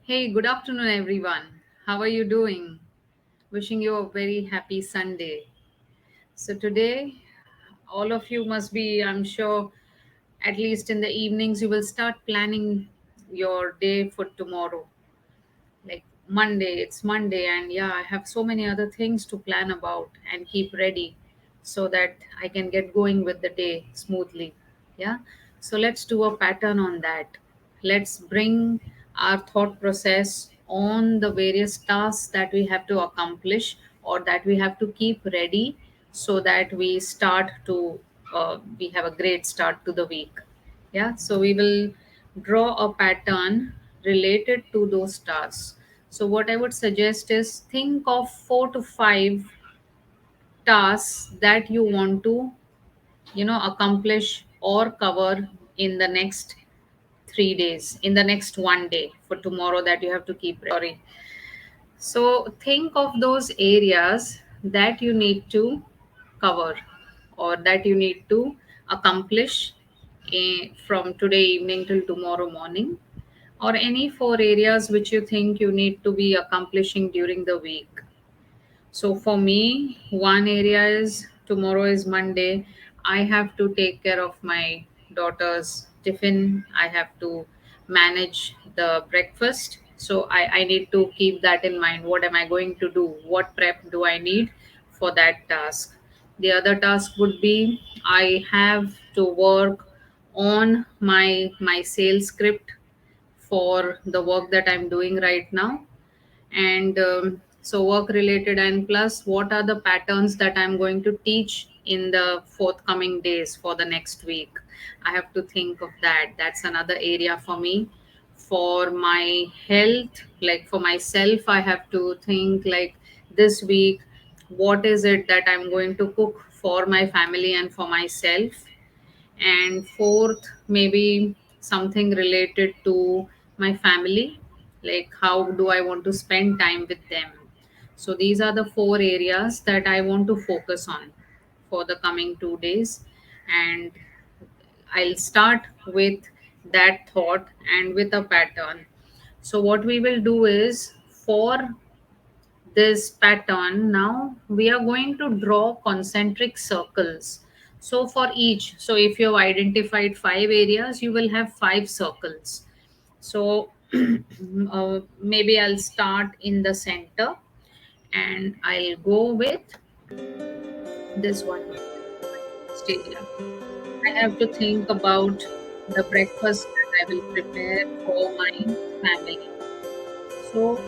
Hey, good afternoon, everyone. How are you doing? Wishing you a very happy Sunday. So, today, all of you must be, I'm sure, at least in the evenings, you will start planning your day for tomorrow. Like Monday, it's Monday, and yeah, I have so many other things to plan about and keep ready so that I can get going with the day smoothly. Yeah, so let's do a pattern on that. Let's bring our thought process on the various tasks that we have to accomplish or that we have to keep ready so that we have a great start to the week. Yeah, so we will draw a pattern related to those tasks. So what I would suggest is think of 4 to 5 tasks that you want to accomplish or cover in the next 3 days, in the next one day for tomorrow that you have to keep. Sorry. So think of those areas that you need to cover or that you need to accomplish from today evening till tomorrow morning, or any 4 areas which you think you need to be accomplishing during the week. So for me, one area is tomorrow is Monday. I have to take care of my daughter's tiffin. I have to manage the breakfast. So I need to keep that in mind. What am I going to do? What prep do I need for that task? The other task would be I have to work on my sales script for the work that I'm doing right now. And so work related, and plus what are the patterns that I'm going to teach in the forthcoming days for the next week. I have to think of that. That's another area for me. For my health, like for myself, I have to think like this week, what is it that I'm going to cook for my family and for myself. And fourth, maybe something related to my family, like how do I want to spend time with them. So these are the 4 areas that I want to focus on for the coming 2 days. And I'll start with that thought and with a pattern. So what we will do is, for this pattern, now we are going to draw concentric circles. So for each, so if you have identified 5 areas, you will have 5 circles. So maybe I'll start in the center and I'll go with this one, stadium. I have to think about the breakfast that I will prepare for my family. So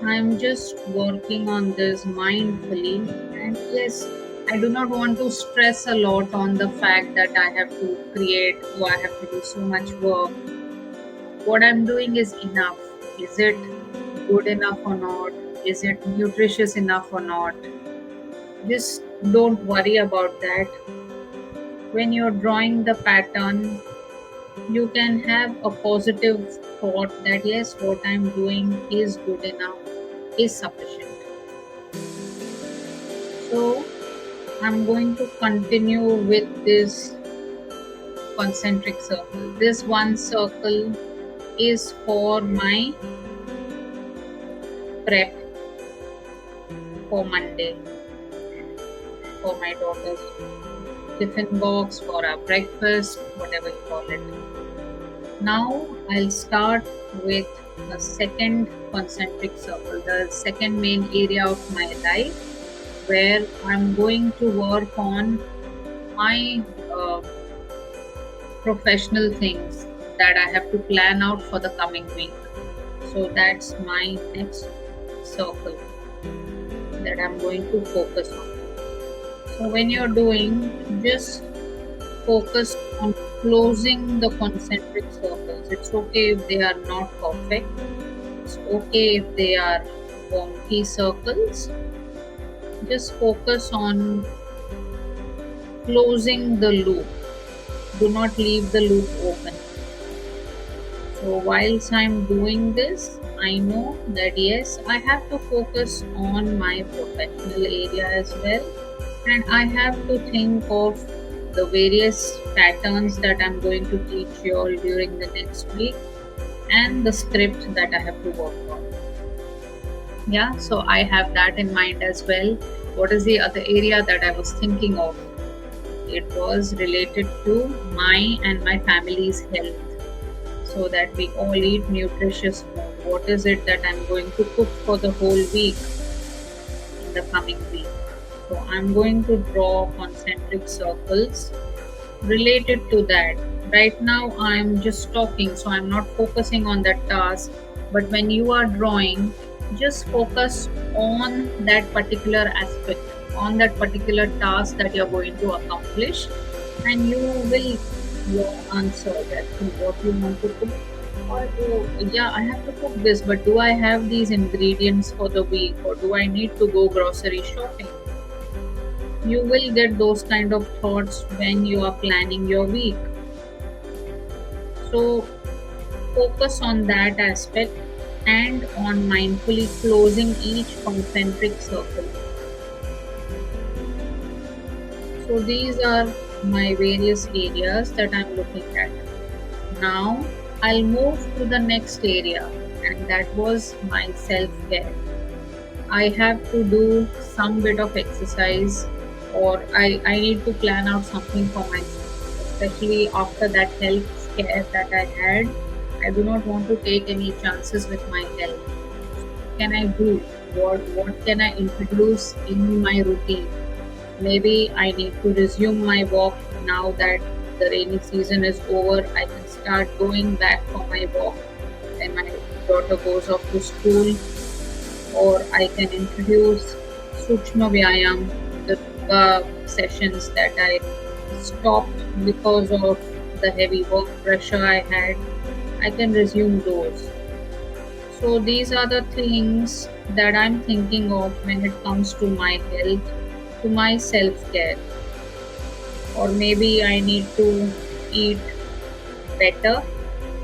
I'm just working on this mindfully. And yes, I do not want to stress a lot on the fact that I have to create or I have to do so much work. What I'm doing is enough. Is it good enough or not? Is it nutritious enough or not? Just don't worry about that. When you're drawing the pattern, you can have a positive thought that yes, what I'm doing is good enough, is sufficient. So I'm going to continue with this concentric circle. This one circle is for my prep for Monday, for my daughter's tiffin box, for our breakfast, whatever you call it. Now I'll start with a second concentric circle, the second main area of my life, where I'm going to work on my professional things that I have to plan out for the coming week. So that's my next circle that I'm going to focus on. So when you're doing, just focus on closing the concentric circles. It's okay if they are not perfect. It's okay if they are wonky circles. Just focus on closing the loop. Do not leave the loop open. So whilst I'm doing this, I know that yes, I have to focus on my professional area as well, and I have to think of the various patterns that I'm going to teach you all during the next week. and the script that I have to work on. Yeah, so I have that in mind as well. What is the other area that I was thinking of? It was related to my and my family's health, so that we all eat nutritious food. What is it that I'm going to cook for the whole week in the coming week? So I'm going to draw concentric circles related to that. Right now, I'm just talking, so I'm not focusing on that task. But when you are drawing, just focus on that particular aspect, on that particular task that you're going to accomplish, and you will your answer that to what you want to cook. Or yeah, I have to cook this, but do I have these ingredients for the week, or do I need to go grocery shopping? You will get those kind of thoughts when you are planning your week. So focus on that aspect and on mindfully closing each concentric circle. So these are my various areas that I'm looking at. Now I'll move to the next area, and that was my self care. I have to do some bit of exercise, or I need to plan out something for myself, especially after that health scare that I had. I do not want to take any chances with my health. Can I do? What can I introduce in my routine? Maybe I need to resume my walk now that the rainy season is over. I can start going back for my walk when my daughter goes off to school, or I can introduce Sukshma Vyayam, the yoga sessions that I stopped because of the heavy work pressure I had. I can resume those. So these are the things that I'm thinking of when it comes to my health, to my self care. Or maybe I need to eat better.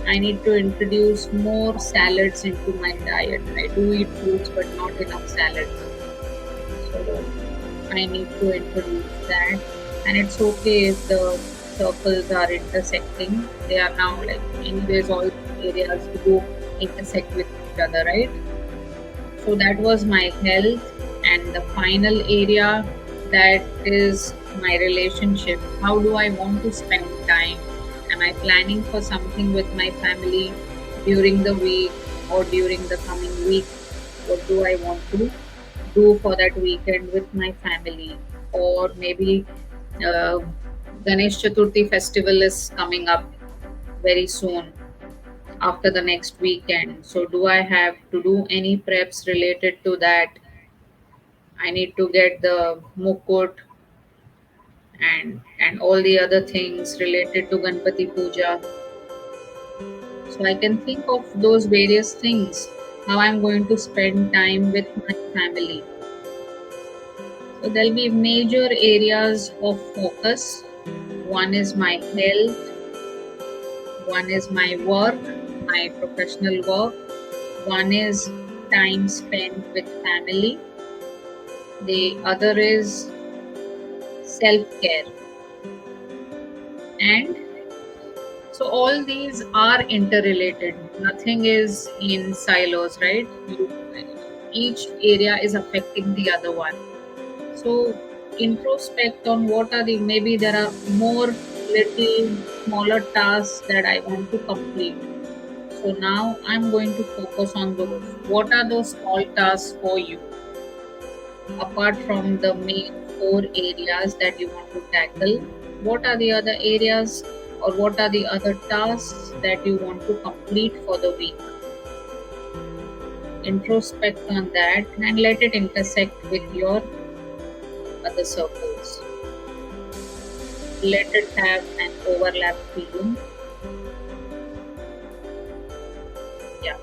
I need to introduce more salads into my diet. I do eat fruits, but not enough salads. So I need to introduce that. And it's okay if the circles are intersecting. They are now like, anyways, all areas do intersect with each other, right? So that was my health. And the final area, that is my relationship. How do I want to spend time? Am I planning for something with my family during the week or during the coming week? What do I want to do for that weekend with my family? Or maybe uh, Ganesh Chaturthi festival is coming up very soon after the next weekend. So, do I have to do any preps related to that? I need to get the mukut and all the other things related to Ganpati Puja. So I can think of those various things, how I'm going to spend time with my family. So there'll be major areas of focus. One is my health, one is my work, my professional work, one is time spent with family, the other is self care. And so all these are interrelated. Nothing is in silos, right? Each area is affecting the other one. So introspect on what are the, maybe there are more little smaller tasks that I want to complete. So now I'm going to focus on those. What are those small tasks for you? Apart from the main four areas that you want to tackle, what are the other areas, or what are the other tasks that you want to complete for the week? Introspect on that and let it intersect with your other circles. Let it have an overlap feeling. Yeah.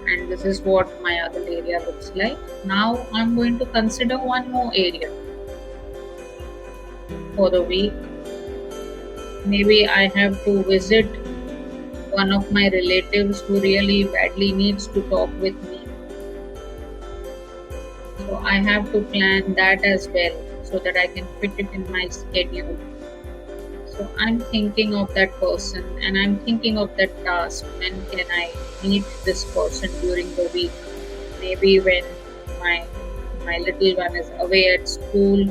And this is what my other area looks like. Now I'm going to consider one more area for the week. Maybe I have to visit one of my relatives who really badly needs to talk with me. So I have to plan that as well so that I can fit it in my schedule. So I'm thinking of that person and I'm thinking of that task. When can I meet this person during the week? Maybe when my my little one is away at school,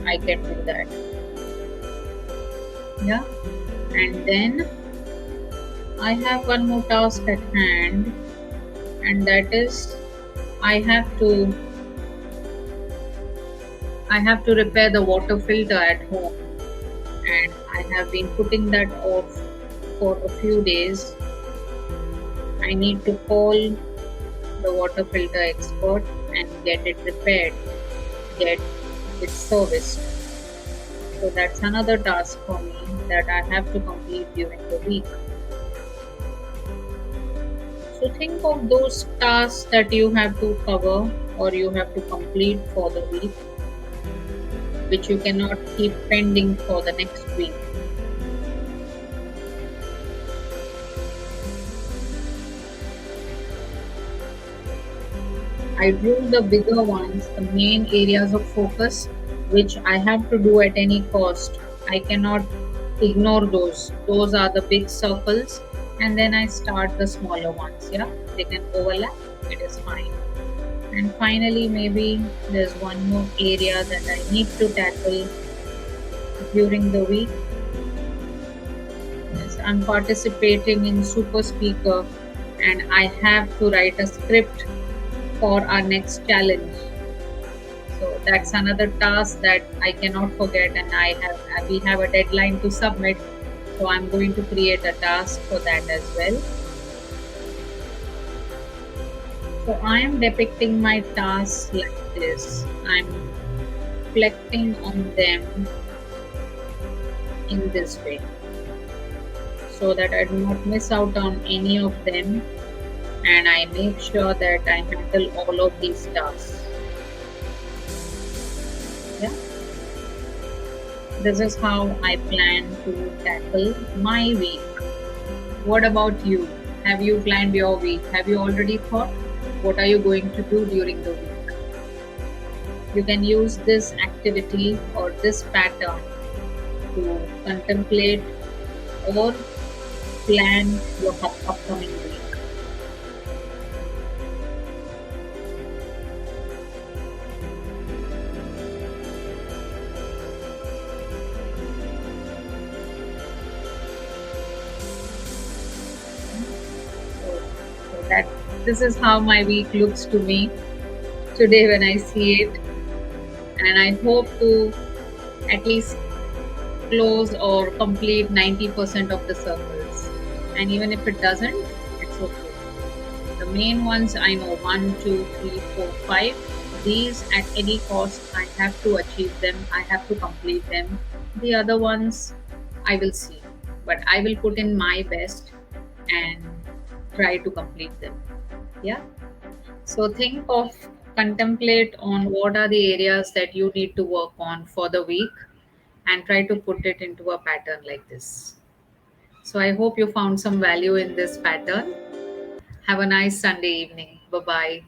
I can do that. Yeah. And then I have one more task at hand, and that is I have to I have to repair the water filter at home, and I have been putting that off for a few days. I need to call the water filter expert and get it repaired, get it serviced. So that's another task for me that I have to complete during the week. So think of those tasks that you have to cover or you have to complete for the week, which you cannot keep pending for the next week. I drew the bigger ones, the main areas of focus, which I have to do at any cost. I cannot ignore those. Those are the big circles, and then I start the smaller ones. Yeah, they can overlap, it is fine. And finally, maybe there's one more area that I need to tackle during the week. Yes, I'm participating in Super Speaker, and I have to write a script for our next challenge. So that's another task that I cannot forget, and we have a deadline to submit. So I'm going to create a task for that as well. So I am depicting my tasks like this. I'm reflecting on them in this way so that I do not miss out on any of them, and I make sure that I handle all of these tasks. Yeah, this is how I plan to tackle my week. What about you? Have you planned your week? Have you already thought what are you going to do during the week? You can use this activity or this pattern to contemplate or plan your upcoming week. So that this is how my week looks to me today when I see it, and I hope to at least close or complete 90% of the circles. And even if it doesn't, it's okay. The main ones I know, one, two, three, four, five. These at any cost, I have to achieve them, I have to complete them. The other ones, I will see. But I will put in my best and try to complete them. Yeah. So think of, contemplate on what are the areas that you need to work on for the week and try to put it into a pattern like this. So I hope you found some value in this pattern. Have a nice Sunday evening. Bye bye.